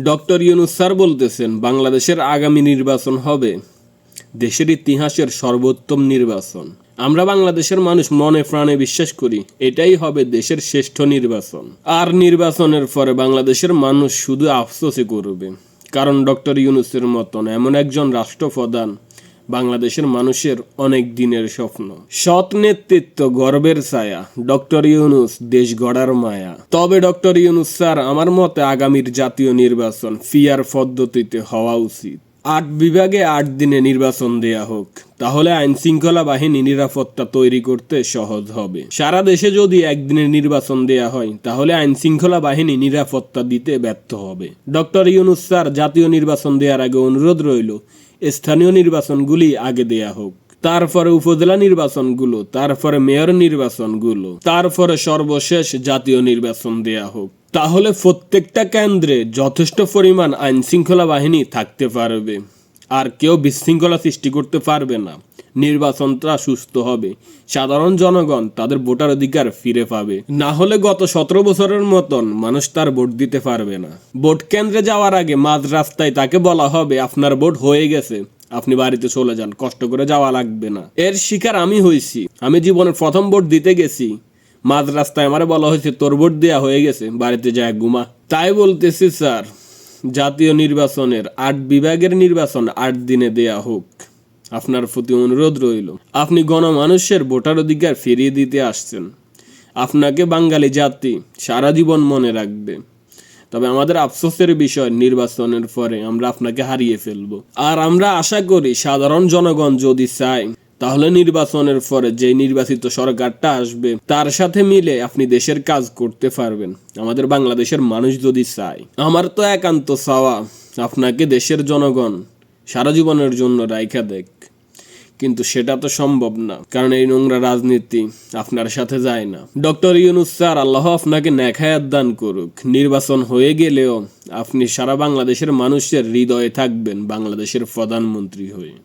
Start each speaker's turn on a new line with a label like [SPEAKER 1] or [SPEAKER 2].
[SPEAKER 1] Doctor Yunus sir বলতেছেন বাংলাদেশের আগামী নির্বাচন হবে দেশের ইতিহাসের সর্বোত্তম নির্বাচন। আমরা বাংলাদেশের মানুষ মনে প্রাণে বিশ্বাস করি এটাই হবে দেশের শ্রেষ্ঠ নির্বাচন। আর নির্বাচনের পরে বাংলাদেশের মানুষ শুধু আফসোসই করবে, কারণ ডক্টর ইউনূসের মতন এমন একজন রাষ্ট্রপ্রধান বাংলাদেশের মানুষের অনেক দিনের স্বপ্ন। সৎ নেতৃত্ব গর্বের ছায়া, ডক্টর ইউনূস দেশ গড়ার মায়া। তবে ডক্টর ইউনূস স্যার, আমার মতে আগামীর জাতীয় নির্বাচন ফিয়ার পদ্ধতিতে হওয়া উচিত। ৮ বিভাগে ৮ দিনে নির্বাচন দেয়া হোক, তাহলে আইন শৃঙ্খলা বাহিনী নিরাপত্তা তৈরি করতে সহজ হবে। সারা দেশে যদি একদিনের নির্বাচন দেয়া হয়, তাহলে আইন শৃঙ্খলা বাহিনী নিরাপত্তা দিতে ব্যর্থ হবে। ডক্টর ইউনূস স্যার, জাতীয় নির্বাচন দেওয়ার আগে অনুরোধ রইল স্থানীয় নির্বাচনগুলি আগে দেয়া হোক, তারপরে উপজেলা নির্বাচনগুলো, তারপরে মেয়র নির্বাচনগুলো, তারপরে সর্বশেষ জাতীয় নির্বাচন দেয়া হোক। তাহলে প্রত্যেকটা কেন্দ্রে যথেষ্ট পরিমাণ আইন শৃঙ্খলা বাহিনী থাকতে পারবে, আর কেউ বিশৃঙ্খলা সৃষ্টি করতে পারবে না। নির্বাচনটা সুস্থ হবে, সাধারণ জনগণ তাদের ভোটার অধিকার ফিরে পাবে। না হলে গত 17 বছরের মতন মানুষ তার ভোট দিতে পারবে না। ভোট কেন্দ্রে যাওয়ার আগে মাঝ রাস্তায় তাকে বলা হবে আপনার ভোট হয়ে গেছে, আপনি বাড়িতে চলে যান, কষ্ট করে যাওয়া লাগবে না। এর শিকার আমি হয়েছি। আমি জীবনের প্রথম ভোট দিতে গেছি, মাঝ রাস্তায় আমারে বলা হয়েছে তোর ভোট দেওয়া হয়ে গেছে, বাড়িতে যায় ঘুমা। তাই বলতেছি স্যার, জাতীয় নির্বাচনের ৮ বিভাগের নির্বাচন ৮ দিনে দেয়া হোক। আপনার প্রতি অনুরোধ রইল, আপনি গণমানুষের ভোটার অধিকার ফিরিয়ে দিতে আসছেন। আপনাকে বাঙালি জাতি সারা জীবন মনে রাখবে। তবে আমাদের আফসোসের বিষয়, নির্বাচনের পরে আমরা আপনাকে হারিয়ে ফেলব। আর আমরা আশা করি সাধারণ জনগণ যদি চায়, তাহলে নির্বাচনের পরে যে নির্বাচিত সরকারটা আসবে তার সাথে মিলে আপনি দেশের কাজ করতে পারবেন, আমাদের বাংলাদেশের মানুষ যদি চায়। আমার তো একান্ত চাওয়া আপনাকে দেশের জনগণ সারা জীবনের জন্য রাইখা দেখ, কিন্তু সেটা তো সম্ভব না, কারণ এই নোংরা রাজনীতি আপনার সাথে যায় না। ডক্টর ইউনূস স্যার, আল্লাহ আপনাকে নেক হায়াত দান করুক। নির্বাচন হয়ে গেলেও আপনি সারা বাংলাদেশের মানুষের হৃদয়ে থাকবেন বাংলাদেশের প্রধানমন্ত্রী হয়ে।